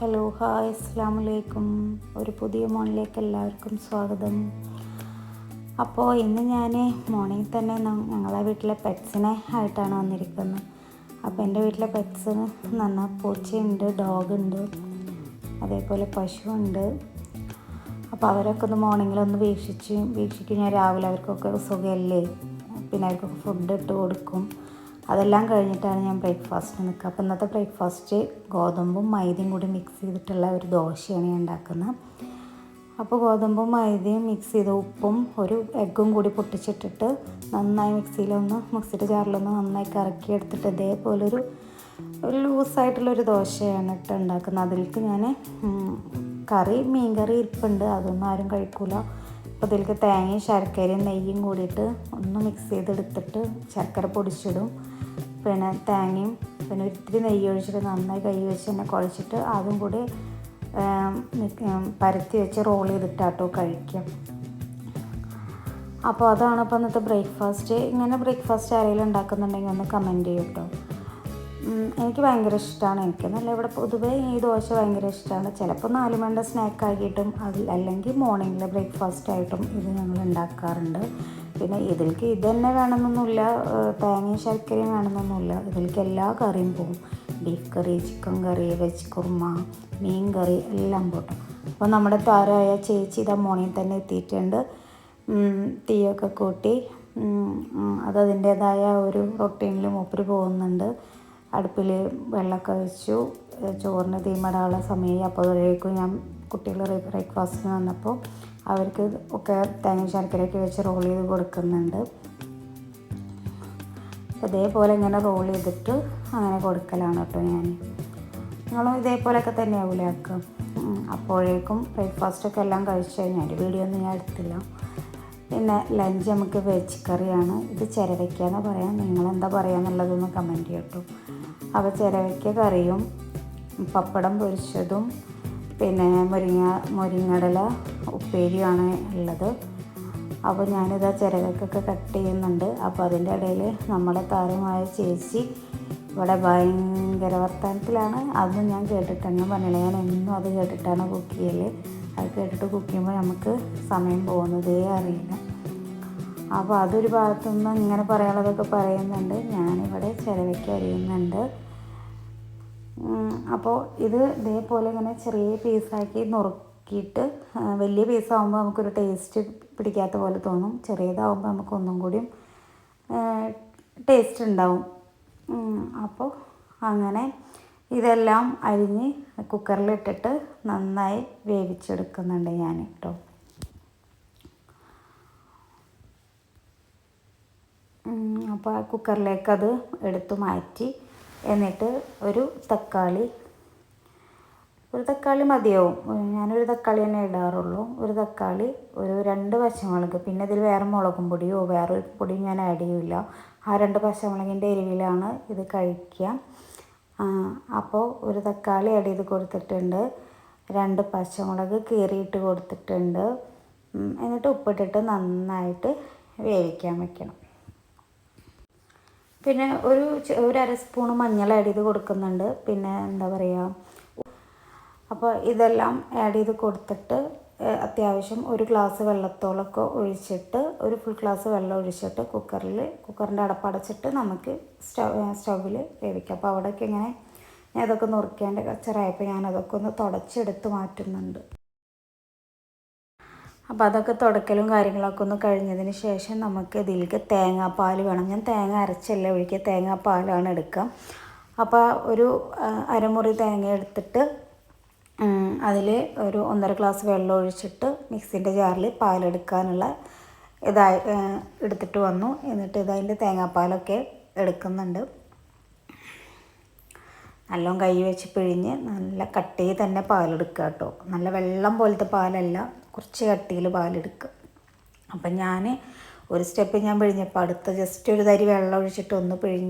Hello hi അസ്സലാമു അലൈക്കും. ഒരു പുതിയ മോണിലേക്ക് എല്ലാവർക്കും സ്വാഗതം. അപ്പോൾ ഇന്ന് ഞാൻ മോർണിംഗ് തന്നെ ഞങ്ങളെ വീട്ടിലെ പെറ്റ്സിനെ ആയിട്ടാണ് വന്നിരിക്കുന്നത്. അപ്പോൾ എൻ്റെ വീട്ടിലെ പെറ്റ്സിന് പൂച്ചയുണ്ട്, ഡോഗുണ്ട്, അതേപോലെ പശുവുണ്ട്. അപ്പോൾ അവരൊക്കെ ഒന്ന് മോർണിംഗിലൊന്ന് വീക്ഷിക്കും. ഞാൻ രാവിലെ അവർക്കൊക്കെ സുഖമല്ലേ, പിന്നെ അവർക്കൊക്കെ ഫുഡ് ഇട്ട് കൊടുക്കും. അതെല്ലാം കഴിഞ്ഞിട്ടാണ് ഞാൻ ബ്രേക്ക്ഫാസ്റ്റിന് നിൽക്കുക. അപ്പോൾ ഇന്നത്തെ ബ്രേക്ക്ഫാസ്റ്റ് ഗോതമ്പും മൈദയും കൂടി മിക്സ് ചെയ്തിട്ടുള്ള ഒരു ദോശയാണ് ഞാൻ ഉണ്ടാക്കുന്നത്. അപ്പോൾ ഗോതമ്പും മൈദയും മിക്സ് ചെയ്ത് ഉപ്പും ഒരു എഗ്ഗും കൂടി പൊട്ടിച്ചിട്ടിട്ട് നന്നായി മിക്സിയുടെ ജാറിലൊന്ന് നന്നായി കറക്കി എടുത്തിട്ട് ഇതേപോലൊരു ലൂസായിട്ടുള്ളൊരു ദോശയാണ് ഉണ്ടാക്കുന്നത്. അതിലേക്ക് ഞാൻ മീൻ കറി ഇരിപ്പുണ്ട്, അതൊന്നും ആരും കഴിക്കില്ല. അപ്പോൾ അതിലേക്ക് തേങ്ങയും ശർക്കരയും നെയ്യും കൂടിയിട്ട് ഒന്ന് മിക്സ് ചെയ്തെടുത്തിട്ട് ശർക്കര പൊടിച്ചിടും, പിന്നെ തേങ്ങയും പിന്നെ ഒത്തിരി നെയ്യ് ഒഴിച്ചിട്ട് നന്നായി കൈ വെച്ച് തന്നെ കുഴച്ചിട്ട് അതും കൂടി പരത്തി വെച്ച് റോൾ ചെയ്തിട്ടാട്ടോ കഴിക്കാം. അപ്പോൾ അതാണ് ഇപ്പോൾ ഇന്നത്തെ ബ്രേക്ക്ഫാസ്റ്റ്. ഇങ്ങനെ ബ്രേക്ക്ഫാസ്റ്റ് ആരെങ്കിലും ഉണ്ടാക്കുന്നുണ്ടെങ്കിൽ ഒന്ന് കമൻറ്റ് ചെയ്യും കേട്ടോ. എനിക്ക് ഭയങ്കര ഇഷ്ടമാണ്. നല്ല ഇവിടെ പൊതുവേ ഈ ദോശ ഭയങ്കര ഇഷ്ടമാണ്. ചിലപ്പോൾ 4 മണിയുടെ സ്നാക്കാക്കിയിട്ടും അല്ലെങ്കിൽ മോർണിംഗിലെ ബ്രേക്ക്ഫാസ്റ്റായിട്ടും ഇത് ഞങ്ങൾ ഉണ്ടാക്കാറുണ്ട്. പിന്നെ ഇതിലേക്ക് ഇത് തന്നെ വേണമെന്നൊന്നുമില്ല, തേങ്ങയും ശർക്കരയും വേണമെന്നൊന്നുമില്ല. ഇതിലേക്ക് എല്ലാ കറിയും പോകും. ബീഫ് കറി, ചിക്കൻ കറി, വെജ് കുറുമ, മീൻ കറി എല്ലാം പോട്ടും. അപ്പോൾ നമ്മുടെ താരമായ ചേച്ചി ഇതാ മോർണിംഗ് തന്നെ എത്തിയിട്ടുണ്ട്. തീയൊക്കെ കൂട്ടി അതിൻ്റേതായ ഒരു റൊട്ടീനിൽ മൂപ്പര് പോകുന്നുണ്ട്. അടുപ്പിൽ വെള്ളമൊക്കെ വെച്ചു, ചോറിന് തീമടാനുള്ള സമയമായി. അപ്പോൾ അതിലേക്കും ഞാൻ കുട്ടികൾ ബ്രേക്ക്ഫാസ്റ്റിന് വന്നപ്പോൾ അവർക്ക് ഒക്കെ തേങ്ങ ശർക്കരയൊക്കെ വെച്ച് റോൾ ചെയ്ത് കൊടുക്കുന്നുണ്ട്. ഇതേപോലെ ഇങ്ങനെ റോൾ ചെയ്തിട്ട് അങ്ങനെ കൊടുക്കലാണ് കേട്ടോ ഞാൻ. നിങ്ങളും ഇതേപോലെയൊക്കെ തന്നെയാവില്ലേ ആക്കുക. അപ്പോഴേക്കും ബ്രേക്ക്ഫാസ്റ്റൊക്കെ എല്ലാം കഴിച്ചു കഴിഞ്ഞാൽ വീഡിയോ ഒന്നും ഞാൻ എടുത്തില്ല. പിന്നെ ലഞ്ച് നമുക്ക് വെജ് കറിയാണ്. ഇത് ചിരവയ്ക്കാന്ന് പറയാം, നിങ്ങളെന്താ പറയുക എന്നുള്ളതൊന്ന് കമൻറ്റ് ചെയ്യട്ടോ. അപ്പോൾ ചിരവയ്ക്ക കറിയും പപ്പടം പൊരിച്ചതും പിന്നെ മുരിങ്ങടല ഉപ്പേരിയാണ് ഉള്ളത്. അപ്പോൾ ഞാനിതാ ചിരവയ്ക്കൊക്കെ കട്ട് ചെയ്യുന്നുണ്ട്. അപ്പോൾ അതിൻ്റെ ഇടയിൽ നമ്മുടെ താരമായ ചേച്ചി ഇവിടെ ഭയങ്കര വർത്തമാനത്തിലാണ്. അതൊന്നും ഞാൻ കേട്ടിട്ടാണ്, ഞാൻ പറഞ്ഞില്ല, ഞാൻ എന്നും അത് കേട്ടിട്ടാണ് കുക്ക് ചെയ്യൽ. അത് കേട്ടിട്ട് കുക്ക് ചെയ്യുമ്പോൾ നമുക്ക് സമയം പോകുന്നതേ അറിയില്ല. അപ്പോൾ അതൊരു ഭാഗത്തുനിന്ന് ഇങ്ങനെ പറയാനുള്ളതൊക്കെ പറയുന്നുണ്ട്. ഞാനിവിടെ ചിരവയ്ക്ക് അരിയുന്നുണ്ട്. അപ്പോൾ ഇത് ഇതേപോലെ ഇങ്ങനെ ചെറിയ പീസാക്കി നുറുക്കിയിട്ട്, വലിയ പീസാകുമ്പോൾ നമുക്കൊരു ടേസ്റ്റ് പിടിക്കാത്ത പോലെ തോന്നും. ചെറിയതാകുമ്പോൾ നമുക്ക് ഒന്നും കൂടിയും ടേസ്റ്റ് ഉണ്ടാവും. അപ്പോൾ അങ്ങനെ ഇതെല്ലാം അരിഞ്ഞ് കുക്കറിലിട്ടിട്ട് നന്നായി വേവിച്ചെടുക്കുന്നുണ്ട് ഞാൻ കേട്ടോ. അപ്പോൾ ആ കുക്കറിലേക്ക് അത് എടുത്തു മാറ്റി, എന്നിട്ട് ഒരു തക്കാളി മതിയാവും. ഞാനൊരു തക്കാളി തന്നെ ഇടാറുള്ളൂ. ഒരു തക്കാളി, ഒരു 2 പച്ചമുളക്, പിന്നെ ഇതിൽ വേറെ മുളകും പൊടിയോ വേറെ പൊടിയും ഞാൻ ആഡ് ചെയ്യില്ല. ആ 2 പച്ചമുളകിൻ്റെ എരിവിലാണ് ഇത് കഴിക്കുക. അപ്പോൾ ഒരു തക്കാളി ആഡ് ചെയ്ത് കൊടുത്തിട്ടുണ്ട്, 2 പച്ചമുളക് കീറിയിട്ട് കൊടുത്തിട്ടുണ്ട്. എന്നിട്ട് ഉപ്പിട്ടിട്ട് നന്നായിട്ട് വേവിക്കാൻ വെക്കണം. പിന്നെ ഒരു 1/2 സ്പൂണ് മഞ്ഞൾ ആഡ് ചെയ്ത് കൊടുക്കുന്നുണ്ട്. പിന്നെ എന്താ പറയുക, അപ്പോൾ ഇതെല്ലാം ആഡ് ചെയ്ത് കൊടുത്തിട്ട് അത്യാവശ്യം ഒരു ഗ്ലാസ് വെള്ളത്തോളമൊക്കെ ഒഴിച്ചിട്ട്, ഒരു ഫുൾ ഗ്ലാസ് വെള്ളം ഒഴിച്ചിട്ട് കുക്കറിൻ്റെ അടപ്പടച്ചിട്ട് നമുക്ക് സ്റ്റൗവിൽ വേവിക്കാം. അപ്പോൾ അവിടെയൊക്കെ ഇങ്ങനെ ഞാൻ ഇതൊക്കെ നുറുക്കേണ്ട കച്ചറായപ്പോൾ ഞാനതൊക്കെ ഒന്ന് തുടച്ചെടുത്ത് മാറ്റുന്നുണ്ട്. അപ്പോൾ അതൊക്കെ തുടക്കലും കാര്യങ്ങളൊക്കെ ഒന്ന് കഴിഞ്ഞതിന് ശേഷം നമുക്ക് ഇതിലേക്ക് തേങ്ങാപ്പാൽ വേണം. ഞാൻ തേങ്ങ അരച്ചല്ല ഒഴിക്കുക, തേങ്ങാപ്പാലാണ് എടുക്കുക. അപ്പോൾ ഒരു അരമുറി തേങ്ങ എടുത്തിട്ട് അതിൽ ഒരു 1.5 ഗ്ലാസ് വെള്ളം ഒഴിച്ചിട്ട് മിക്സിൻ്റെ ജാറിൽ പാലെടുക്കാനുള്ള എടുത്തിട്ട് വന്നു. എന്നിട്ട് അതിൻ്റെ തേങ്ങാപ്പാലൊക്കെ എടുക്കുന്നുണ്ട്. നല്ലോണം കൈ വെച്ച് പിഴിഞ്ഞ് നല്ല കട്ടിയിൽ തന്നെ പാലെടുക്കുക കേട്ടോ. നല്ല വെള്ളം പോലത്തെ പാലല്ല, കുറച്ച് കട്ടിയിൽ പാലെടുക്കുക. അപ്പം ഞാൻ ഒരു സ്റ്റെപ്പ് ഞാൻ പിഴിഞ്ഞപ്പോൾ അടുത്ത ജസ്റ്റ് ഒരു തരി വെള്ളം ഒഴിച്ചിട്ട് ഒന്ന്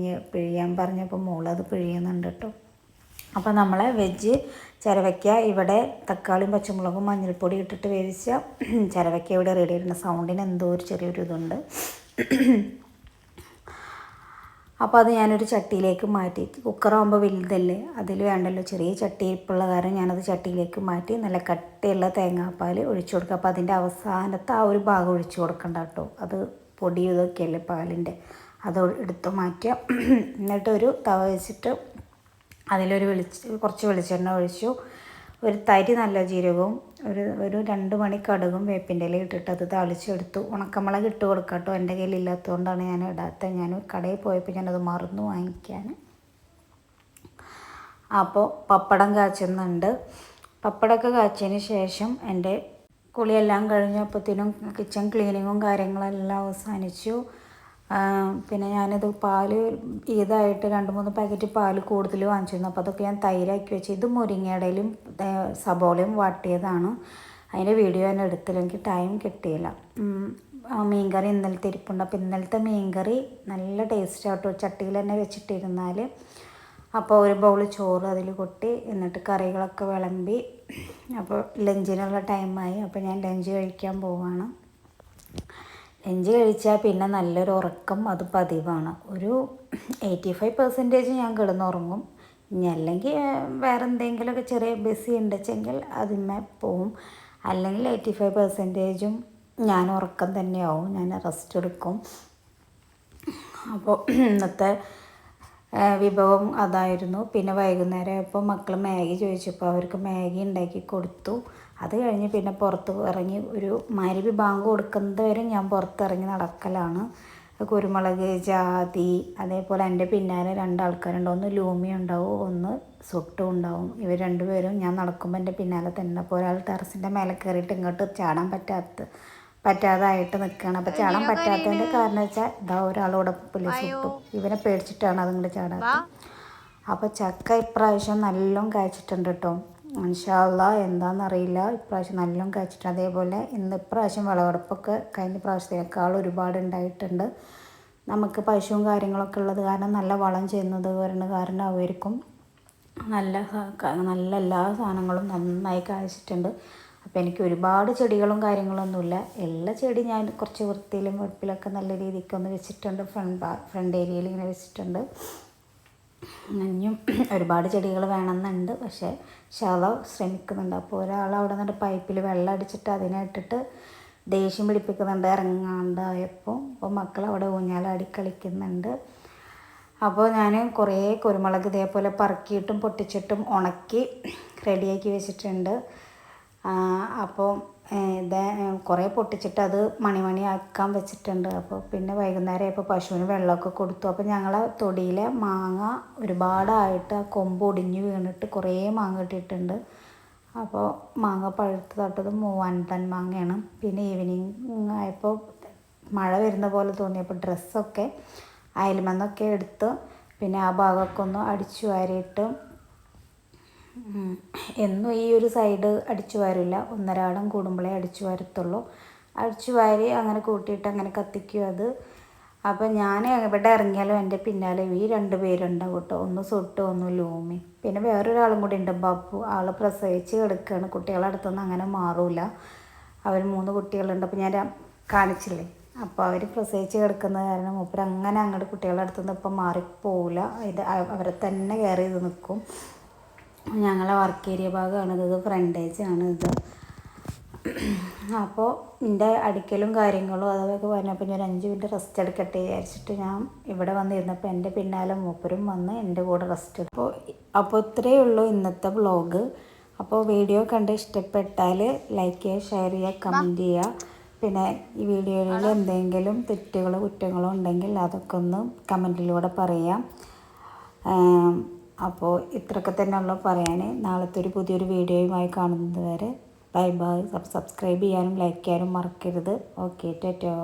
പിഴിയാൻ പറഞ്ഞപ്പോൾ മോളത് പിഴിയുന്നുണ്ട് കേട്ടോ. അപ്പോൾ നമ്മളെ വെജ് ചിരവയ്ക്ക ഇവിടെ തക്കാളിയും പച്ചമുളകും മഞ്ഞൾപ്പൊടി ഇട്ടിട്ട് വേവിച്ച ചിരവയ്ക്ക ഇവിടെ റെഡി ആയിട്ടുണ്ട്. സൗണ്ടിന് എന്തോ ഒരു ചെറിയൊരു ഇതുണ്ട്. അപ്പോൾ അത് ഞാനൊരു ചട്ടിയിലേക്ക് മാറ്റി, കുക്കറാകുമ്പോൾ വലുതല്ലേ, അതിൽ വേണ്ടല്ലോ, ചെറിയ ചട്ടി ഇരിപ്പുള്ള കാരണം ഞാനത് ചട്ടിയിലേക്ക് മാറ്റി നല്ല കട്ടിയുള്ള തേങ്ങാപ്പാൽ ഒഴിച്ചു കൊടുക്കുക. അപ്പോൾ അതിൻ്റെ അവസാനത്തെ ആ ഒരു ഭാഗം ഒഴിച്ചു കൊടുക്കണ്ട കേട്ടോ, അത് പൊടി ഇതൊക്കെയല്ലേ പാലിൻ്റെ, അത് എടുത്ത് മാറ്റുക. എന്നിട്ടൊരു തവ വെച്ചിട്ട് അതിലൊരു കുറച്ച് വെളിച്ചെണ്ണ ഒഴിച്ചു, ഒരു തരി നല്ല ജീരകവും ഒരു 2 മണി കടുകും വേപ്പിൻ്റെ ഇല ഇട്ടിട്ട് അത് താളിച്ചെടുത്തു. ഉണക്കമുളക് ഇട്ട് കൊടുക്കാം കേട്ടോ, എൻ്റെ കയ്യിൽ ഇല്ലാത്തതുകൊണ്ടാണ് ഞാൻ ഇടാത്തത്. ഞാൻ കടയിൽ പോയപ്പോൾ ഞാനത് മറന്നു വാങ്ങിക്കാൻ. അപ്പോൾ പപ്പടം കാച്ചുന്നുണ്ട്. പപ്പടമൊക്കെ കാച്ചതിന് ശേഷം എൻ്റെ കുളിയെല്ലാം കഴിഞ്ഞപ്പോഴത്തേനും കിച്ചൺ ക്ലീനിങ്ങും കാര്യങ്ങളെല്ലാം അവസാനിച്ചു. പിന്നെ ഞാനിത് പാല് ഇതായിട്ട് 2-3 പാക്കറ്റ് പാല് കൂടുതൽ വാങ്ങിച്ചിരുന്നു. അപ്പോൾ അതൊക്കെ ഞാൻ തൈരാക്കി വെച്ച്, ഇത് മുരിങ്ങയിടയിലും സബോളയും വാട്ടിയതാണ്. അതിൻ്റെ വീഡിയോ ഞാൻ എടുത്തില്ല, എനിക്ക് ടൈം കിട്ടിയില്ല. മീൻകറി ഇന്നലത്തെ ഇരിപ്പുണ്ട്. അപ്പോൾ ഇന്നലത്തെ മീൻകറി നല്ല ടേസ്റ്റ് ആട്ടോ, ചട്ടിയിൽ തന്നെ വെച്ചിട്ടിരുന്നാൽ. അപ്പോൾ ഒരു ബൗൾ ചോറ് അതിൽ കൊട്ടി, എന്നിട്ട് കറികളൊക്കെ വിളമ്പി. അപ്പോൾ ലഞ്ചിനുള്ള ടൈമായി. അപ്പോൾ ഞാൻ ലഞ്ച് കഴിക്കാൻ പോവാണ്. ലഞ്ച് കഴിച്ചാൽ പിന്നെ നല്ലൊരു ഉറക്കം അത് പതിവാണ്. ഒരു 85% ഞാൻ കിടന്നുറങ്ങും. ഇനി അല്ലെങ്കിൽ വേറെ എന്തെങ്കിലുമൊക്കെ ചെറിയ ബിസി ഉണ്ടെങ്കിൽ അതിന്മേ പോവും. അല്ലെങ്കിൽ 85%ഉം ഞാൻ ഉറക്കം തന്നെയാവും, ഞാൻ റെസ്റ്റ് എടുക്കും. അപ്പോൾ ഇന്നത്തെ വിഭവം അതായിരുന്നു. പിന്നെ വൈകുന്നേരം ആയപ്പോൾ മക്കൾ മാഗി ചോദിച്ചപ്പോൾ അവർക്ക് മാഗി ഉണ്ടാക്കി കൊടുത്തു. അത് കഴിഞ്ഞ് പിന്നെ പുറത്ത് ഇറങ്ങി, ഒരു മഗ്‌രിബ് ബാങ്ക് കൊടുക്കുന്നത് വരെ ഞാൻ പുറത്തിറങ്ങി നടക്കലാണ്. കുരുമുളക്, ജാതി, അതേപോലെ എൻ്റെ പിന്നാലെ 2 ആൾക്കാരുണ്ട്. ഒന്ന് ലൂമി ഉണ്ടാവും, ഒന്ന് സുട്ടും ഉണ്ടാവും. ഇവർ 2 പേരും ഞാൻ നടക്കുമ്പോൾ എൻ്റെ പിന്നാലെ തന്നെ. അപ്പോൾ ഒരാൾ ടെറസിൻ്റെ മേലെ കയറിയിട്ട് ഇങ്ങോട്ട് ചാടാൻ പറ്റാതായിട്ട് നിൽക്കുകയാണ്. അപ്പോൾ ചാടാൻ പറ്റാത്തതിൻ്റെ കാരണം വെച്ചാൽ ഇതാ ഒരാളോടെ സുട്ടു, ഇവനെ പേടിച്ചിട്ടാണ് അതിങ്ങോട്ട് ചാടാത്തത്. അപ്പോൾ ചക്ക ഇപ്രാവശ്യം നല്ലോണം കായ്ച്ചിട്ടുണ്ട് കേട്ടോ. ഇൻഷാ അല്ലാഹ് എന്താണെന്നറിയില്ല, ഇപ്രാവശ്യം നല്ലോണം കായ്ച്ചിട്ടുണ്ട്. അതേപോലെ ഇപ്രാവശ്യം വിളവെടുപ്പൊക്കെ കഴിഞ്ഞ പ്രാവശ്യത്തേക്കാൾ ഒരുപാട് ഉണ്ടായിട്ടുണ്ട്. നമുക്ക് പശുവും കാര്യങ്ങളൊക്കെ ഉള്ളത് കാരണം നല്ല വളം ചെയ്യുന്നത് കാരണം അവർക്കും നല്ല എല്ലാ സാധനങ്ങളും നന്നായി കായ്ച്ചിട്ടുണ്ട്. അപ്പോൾ എനിക്ക് ഒരുപാട് ചെടികളും കാര്യങ്ങളൊന്നുമില്ല. എല്ലാ ചെടി ഞാൻ കുറച്ച് വൃത്തിയിലും വെടുപ്പിലൊക്കെ നല്ല രീതിക്കൊന്ന് വെച്ചിട്ടുണ്ട്. ഫ്രണ്ട് ഏരിയയിൽ ഇങ്ങനെ വെച്ചിട്ടുണ്ട്. ഇനിയും ഒരുപാട് ചെടികൾ വേണമെന്നുണ്ട്, പക്ഷേ ശ്രമിക്കുന്നുണ്ട്. അപ്പോൾ ഒരാൾ അവിടെ നിന്നിട്ട് പൈപ്പിൽ വെള്ളം അടിച്ചിട്ട് അതിനെ ഇട്ടിട്ട് ദേഷ്യം പിടിപ്പിക്കുന്നുണ്ട് ഇറങ്ങാണ്ടായപ്പോൾ. അപ്പോൾ മക്കൾ അവിടെ ഊഞ്ഞാലാടി കളിക്കുന്നുണ്ട്. അപ്പോൾ ഞാൻ കുറേ കുരുമുളക് ഇതേപോലെ പറക്കിയിട്ടും പൊട്ടിച്ചിട്ടും ഉണക്കി റെഡിയാക്കി വെച്ചിട്ടുണ്ട്. അപ്പോൾ ഇത് കുറേ പൊട്ടിച്ചിട്ട് അത് മണിയാക്കാൻ വെച്ചിട്ടുണ്ട്. അപ്പോൾ പിന്നെ വൈകുന്നേരം ആയപ്പോൾ പശുവിന് വെള്ളമൊക്കെ കൊടുത്തു. അപ്പോൾ ഞങ്ങളെ തൊടിയിലെ മാങ്ങ ഒരുപാടായിട്ട് ആ കൊമ്പ് ഒടിഞ്ഞ് വീണിട്ട് കുറേ മാങ്ങ കിട്ടിയിട്ടുണ്ട്. അപ്പോൾ മാങ്ങ പഴുത്ത് തൊട്ടത് മൂവാണ്ടൻ മാങ്ങയാണ്. പിന്നെ ഈവനിങ് ആയപ്പോൾ മഴ വരുന്ന പോലെ തോന്നിയപ്പോൾ ഡ്രസ്സൊക്കെ അയൽമെന്നൊക്കെ എടുത്ത് പിന്നെ ആ ഭാഗമൊക്കെ ഒന്ന് അടിച്ചു വാരിയിട്ട്, എന്നും ഈ ഒരു സൈഡ് അടിച്ചു വാരില്ല, ഒന്നരാടം കൂടുമ്പോഴേ അടിച്ചു വാരത്തുള്ളൂ. അടിച്ചു വാരി അങ്ങനെ കൂട്ടിയിട്ട് അങ്ങനെ കത്തിക്കും അത്. അപ്പം ഞാൻ എവിടെ ഇറങ്ങിയാലും എൻ്റെ പിന്നാലെ ഈ 2 പേരുണ്ടാവും കേട്ടോ, ഒന്ന് സുട്ട് ഒന്ന് ലൂമി. പിന്നെ വേറൊരാളും കൂടി ഉണ്ട്, ബബ്ബു. ആൾ പ്രസവിച്ച് കിടക്കുകയാണ്, കുട്ടികളുടെ അടുത്തൊന്നും അങ്ങനെ മാറൂല. അവർ 3 കുട്ടികളുണ്ട്. അപ്പോൾ ഞാൻ കാണിച്ചില്ലേ, അപ്പോൾ അവർ പ്രസവിച്ച് കിടക്കുന്ന കാരണം മൂപ്പർ അങ്ങനെ അങ്ങോട്ട് കുട്ടികളുടെ അടുത്തുനിന്ന് ഇപ്പം മാറിപ്പോവില്ല, അവരെ തന്നെ കെയർ ചെയ്ത് നിൽക്കും. ഞങ്ങളെ വർക്ക് ഏരിയ ഭാഗമാണിത്, ഫ്രണ്ടേജാണ് ഇത്. അപ്പോൾ എൻ്റെ അടിക്കലും കാര്യങ്ങളും അതൊക്കെ പറഞ്ഞപ്പോൾ ഞാൻ 5 മിനിറ്റ് റെസ്റ്റ് എടുക്കട്ടെ വിചാരിച്ചിട്ട് ഞാൻ ഇവിടെ വന്നിരുന്നപ്പോൾ എൻ്റെ പിന്നാലെ മൂപ്പരും വന്ന് എൻ്റെ കൂടെ റെസ്റ്റ് എടുക്കും. അപ്പോൾ ഇത്രയേ ഉള്ളൂ ഇന്നത്തെ വ്ളോഗ്. അപ്പോൾ വീഡിയോ കണ്ട് ഇഷ്ടപ്പെട്ടാൽ ലൈക്ക് ചെയ്യുക, ഷെയർ ചെയ്യുക, കമൻറ്റ് ചെയ്യുക. പിന്നെ ഈ വീഡിയോയിൽ എന്തെങ്കിലും തെറ്റുകളോ കുറ്റങ്ങളോ ഉണ്ടെങ്കിൽ അതൊക്കെ ഒന്ന് കമൻറ്റിലൂടെ പറയാം. അപ്പോൾ ഇത്രയൊക്കെ തന്നെ ഉള്ളൂ പറയാൻ. നാളത്തെ ഒരു പുതിയൊരു വീഡിയോയുമായി കാണുന്നത് വരെ ബൈ ബൈ. സബ്സ്ക്രൈബ് ചെയ്യാനും ലൈക്ക് ചെയ്യാനും മറക്കരുത്. ഓക്കെ, ടാറ്റാ.